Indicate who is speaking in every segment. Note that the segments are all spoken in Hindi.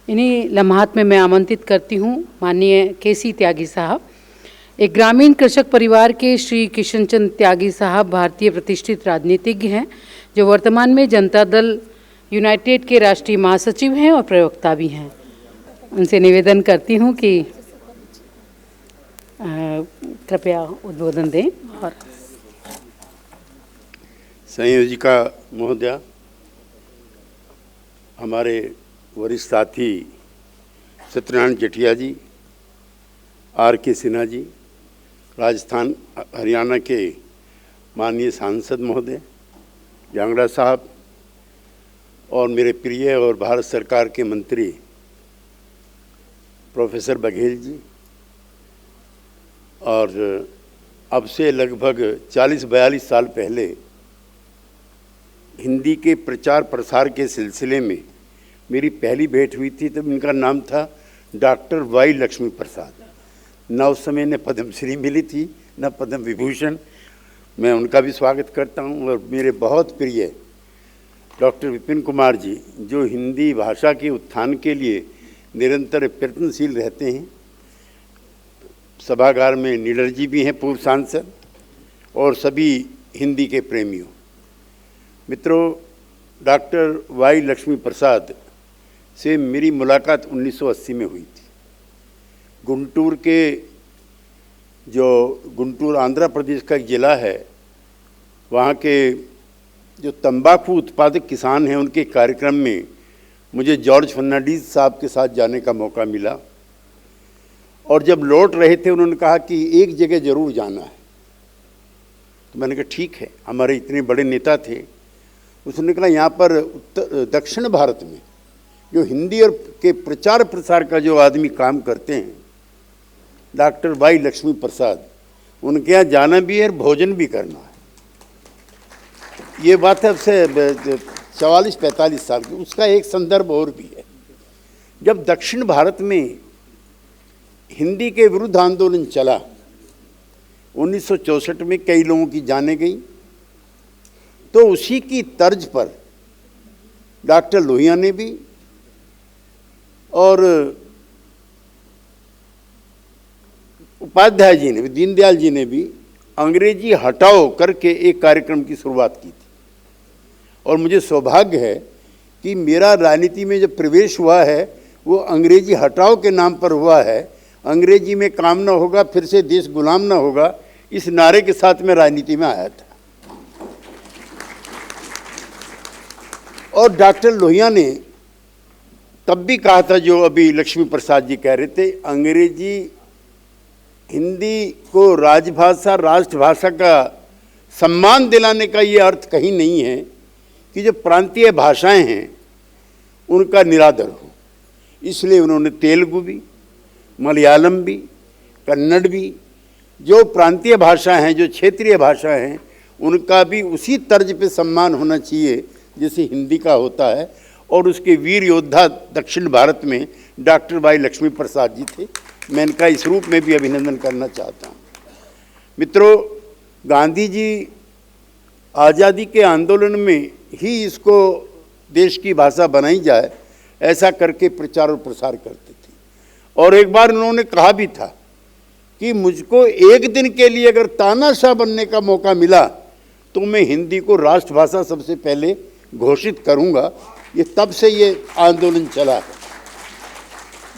Speaker 1: इन्हीं लम्हात में मैं आमंत्रित करती हूँ माननीय केसी त्यागी साहब। एक ग्रामीण कृषक परिवार के श्री किशनचंद त्यागी साहब भारतीय प्रतिष्ठित राजनीतिज्ञ हैं, जो वर्तमान में जनता दल यूनाइटेड के राष्ट्रीय महासचिव हैं और प्रवक्ता भी हैं। उनसे निवेदन करती हूँ कि कृपया उद्बोधन दें। और
Speaker 2: संयोजिका महोदया, हमारे वरिष्ठ साथी सत्यनारायण जेठिया जी, R.K. सिन्हा जी, राजस्थान हरियाणा के माननीय सांसद महोदय जांगड़ा साहब, और मेरे प्रिय और भारत सरकार के मंत्री प्रोफेसर बघेल जी, और अब से लगभग 40-42 साल पहले हिंदी के प्रचार प्रसार के सिलसिले में मेरी पहली भेंट हुई थी। तब इनका नाम था डॉक्टर वाई लक्ष्मी प्रसाद। न उस समय न पद्मश्री मिली थी न पद्म विभूषण। मैं उनका भी स्वागत करता हूं। और मेरे बहुत प्रिय डॉक्टर विपिन कुमार जी, जो हिंदी भाषा के उत्थान के लिए निरंतर प्रयत्नशील रहते हैं। सभागार में नीलर जी भी हैं, पूर्व सांसद, और सभी हिंदी के प्रेमियों मित्रों, डॉक्टर वाई लक्ष्मी प्रसाद से मेरी मुलाकात 1980 में हुई थी। गुंटूर के, जो गुंटूर आंध्र प्रदेश का एक ज़िला है, वहाँ के जो तंबाकू उत्पादक किसान हैं, उनके कार्यक्रम में मुझे जॉर्ज फर्नांडीज साहब के साथ जाने का मौका मिला। और जब लौट रहे थे उन्होंने कहा कि एक जगह ज़रूर जाना है। तो मैंने कहा ठीक है। हमारे इतने बड़े नेता थे। उसने कहा यहाँ पर दक्षिण भारत में जो हिंदी और के प्रचार प्रसार का जो आदमी काम करते हैं, डॉक्टर वाई लक्ष्मी प्रसाद, उनके यहाँ जाना भी है और भोजन भी करना है। ये बात है अब से 44-45 साल की। उसका एक संदर्भ और भी है। जब दक्षिण भारत में हिंदी के विरुद्ध आंदोलन चला 1964 में, कई लोगों की जानें गई, तो उसी की तर्ज पर डॉक्टर लोहिया ने भी और उपाध्याय जी ने भी, दीनदयाल जी ने भी अंग्रेजी हटाओ करके एक कार्यक्रम की शुरुआत की थी। और मुझे सौभाग्य है कि मेरा राजनीति में जो प्रवेश हुआ है वो अंग्रेजी हटाओ के नाम पर हुआ है। अंग्रेजी में काम ना होगा फिर से देश गुलाम ना होगा, इस नारे के साथ मैं राजनीति में आया था। और डॉक्टर लोहिया ने तब भी कहा था, जो अभी लक्ष्मी प्रसाद जी कह रहे थे, अंग्रेजी हिंदी को राजभाषा, राष्ट्रभाषा का सम्मान दिलाने का ये अर्थ कहीं नहीं है कि जो प्रांतीय भाषाएं हैं उनका निरादर हो। इसलिए उन्होंने तेलुगु भी, मलयालम भी, कन्नड़ भी, जो प्रांतीय भाषा हैं, जो क्षेत्रीय भाषा हैं, उनका भी उसी तर्ज पे सम्मान होना चाहिए जैसे हिंदी का होता है। और उसके वीर योद्धा दक्षिण भारत में डॉक्टर वाई लक्ष्मी प्रसाद जी थे। मैं इनका इस रूप में भी अभिनंदन करना चाहता हूँ। मित्रों, गांधी जी आज़ादी के आंदोलन में ही इसको देश की भाषा बनाई जाए, ऐसा करके प्रचार और प्रसार करते थे। और एक बार उन्होंने कहा भी था कि मुझको एक दिन के लिए अगर तानाशाह बनने का मौका मिला तो मैं हिंदी को राष्ट्रभाषा सबसे पहले घोषित करूंगा। ये तब से ये आंदोलन चला है।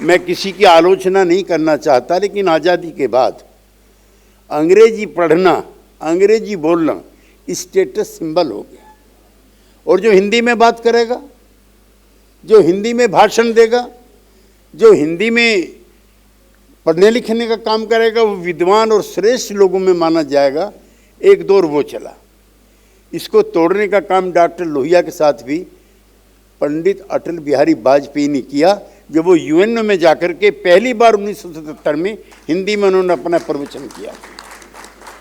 Speaker 2: मैं किसी की आलोचना नहीं करना चाहता, लेकिन आज़ादी के बाद अंग्रेजी पढ़ना, अंग्रेजी बोलना स्टेटस सिंबल हो गया। और जो हिंदी में बात करेगा, जो हिंदी में भाषण देगा, जो हिंदी में पढ़ने लिखने का काम करेगा, वो विद्वान और श्रेष्ठ लोगों में माना जाएगा। एक दौर वो चला। इसको तोड़ने का काम डॉक्टर लोहिया के साथ भी पंडित अटल बिहारी वाजपेयी ने किया, जब वो UN में जाकर के पहली बार 1977 में हिंदी में उन्होंने अपना प्रवचन किया।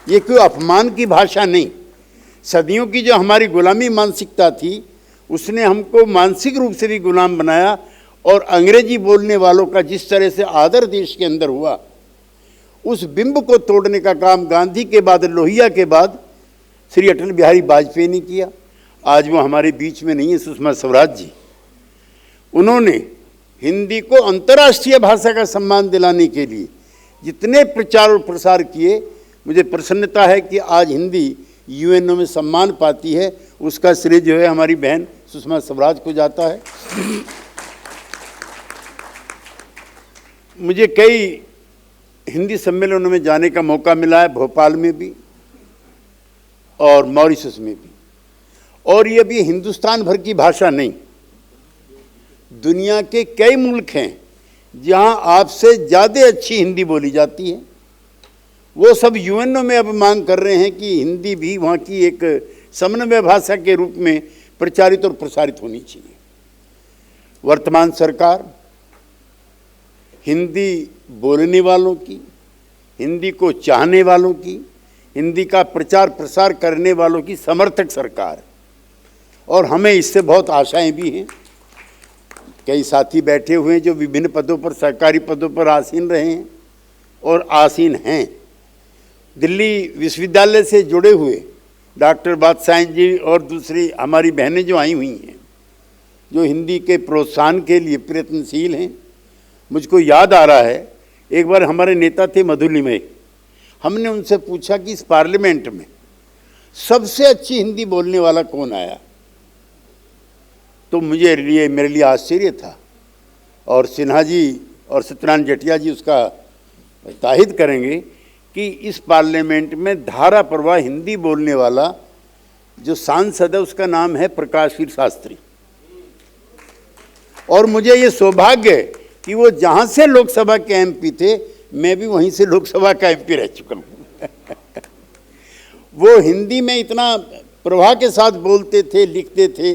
Speaker 2: ये कोई अपमान की भाषा नहीं। सदियों की जो हमारी गुलामी मानसिकता थी, उसने हमको मानसिक रूप से भी गुलाम बनाया। और अंग्रेजी बोलने वालों का जिस तरह से आदर देश के अंदर हुआ, उस बिंब को तोड़ने का काम गांधी के बाद, लोहिया के बाद श्री अटल बिहारी वाजपेयी ने किया। आज वो हमारे बीच में नहीं है, सुषमा स्वराज जी। उन्होंने हिंदी को अंतर्राष्ट्रीय भाषा का सम्मान दिलाने के लिए जितने प्रचार और प्रसार किए, मुझे प्रसन्नता है कि आज हिंदी यूएनओ में सम्मान पाती है। उसका श्रेय जो है हमारी बहन सुषमा स्वराज को जाता है। मुझे कई हिंदी सम्मेलनों में जाने का मौका मिला है, भोपाल में भी और मॉरिशस में भी। और ये भी हिंदुस्तान भर की भाषा नहीं, दुनिया के कई मुल्क हैं जहां आपसे ज़्यादा अच्छी हिंदी बोली जाती है। वो सब यूएनओ में अब मांग कर रहे हैं कि हिंदी भी वहाँ की एक समन्वय भाषा के रूप में प्रचारित और प्रसारित होनी चाहिए। वर्तमान सरकार हिंदी बोलने वालों की, हिंदी को चाहने वालों की, हिंदी का प्रचार प्रसार करने वालों की समर्थक सरकार है और हमें इससे बहुत आशाएं भी हैं। कई साथी बैठे हुए हैं जो विभिन्न पदों पर, सरकारी पदों पर आसीन रहे हैं और आसीन हैं। दिल्ली विश्वविद्यालय से जुड़े हुए डॉक्टर बादशाह जी और दूसरी हमारी बहनें जो आई हुई हैं, जो हिंदी के प्रोत्साहन के लिए प्रयत्नशील हैं। मुझको याद आ रहा है, एक बार हमारे नेता थे मधुलिमय, हमने उनसे पूछा कि इस पार्लियामेंट में सबसे अच्छी हिंदी बोलने वाला कौन आया, तो मेरे लिए आश्चर्य था। और सिन्हा जी और सत्यनारायण जटिया जी उसका ताहिद करेंगे कि इस पार्लियामेंट में धारा प्रवाह हिंदी बोलने वाला जो सांसद है उसका नाम है प्रकाशवीर शास्त्री। और मुझे ये सौभाग्य है कि वो जहाँ से लोकसभा के एमपी थे, मैं भी वहीं से लोकसभा का एमपी रह चुका हूँ। वो हिंदी में इतना प्रवाह के साथ बोलते थे, लिखते थे।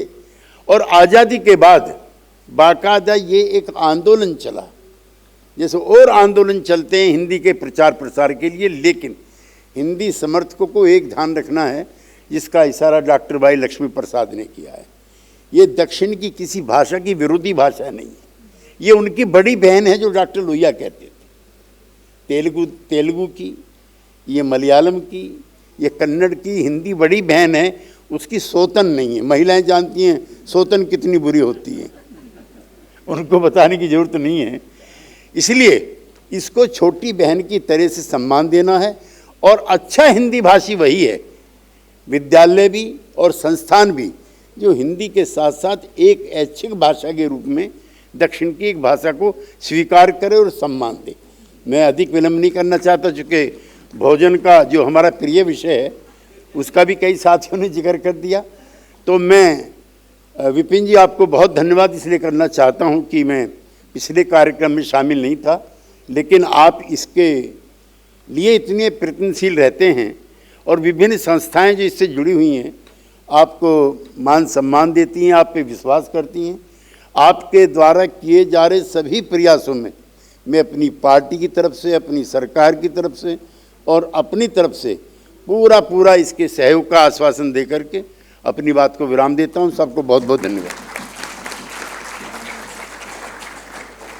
Speaker 2: और आज़ादी के बाद बाकायदा ये एक आंदोलन चला, जैसे और आंदोलन चलते हैं हिंदी के प्रचार प्रसार के लिए। लेकिन हिंदी समर्थकों को एक ध्यान रखना है, जिसका इशारा डॉक्टर भाई लक्ष्मी प्रसाद ने किया है। ये दक्षिण की किसी भाषा की विरोधी भाषा नहीं है, ये उनकी बड़ी बहन है जो डॉक्टर लोहिया कहते थे। तेलुगु की, ये मलयालम की, ये कन्नड़ की, हिंदी बड़ी बहन है, उसकी सोतन नहीं है। महिलाएं जानती हैं सोतन कितनी बुरी होती है, उनको बताने की जरूरत नहीं है। इसलिए इसको छोटी बहन की तरह से सम्मान देना है। और अच्छा हिंदी भाषी वही है, विद्यालय भी और संस्थान भी, जो हिंदी के साथ साथ एक ऐच्छिक भाषा के रूप में दक्षिण की एक भाषा को स्वीकार करे और सम्मान दे। मैं अधिक विलंब नहीं करना चाहता, चूँकि भोजन का जो हमारा प्रिय विषय है उसका भी कई साथियों ने जिक्र कर दिया। तो मैं विपिन जी आपको बहुत धन्यवाद इसलिए करना चाहता हूं कि मैं पिछले कार्यक्रम में शामिल नहीं था, लेकिन आप इसके लिए इतने प्रयत्नशील रहते हैं और विभिन्न संस्थाएं जो इससे जुड़ी हुई हैं आपको मान सम्मान देती हैं, आप पे विश्वास करती हैं। आपके द्वारा किए जा रहे सभी प्रयासों में मैं अपनी पार्टी की तरफ से, अपनी सरकार की तरफ से और अपनी तरफ से पूरा इसके सहयोग का आश्वासन देकर के अपनी बात को विराम देता हूं। सबको बहुत बहुत धन्यवाद।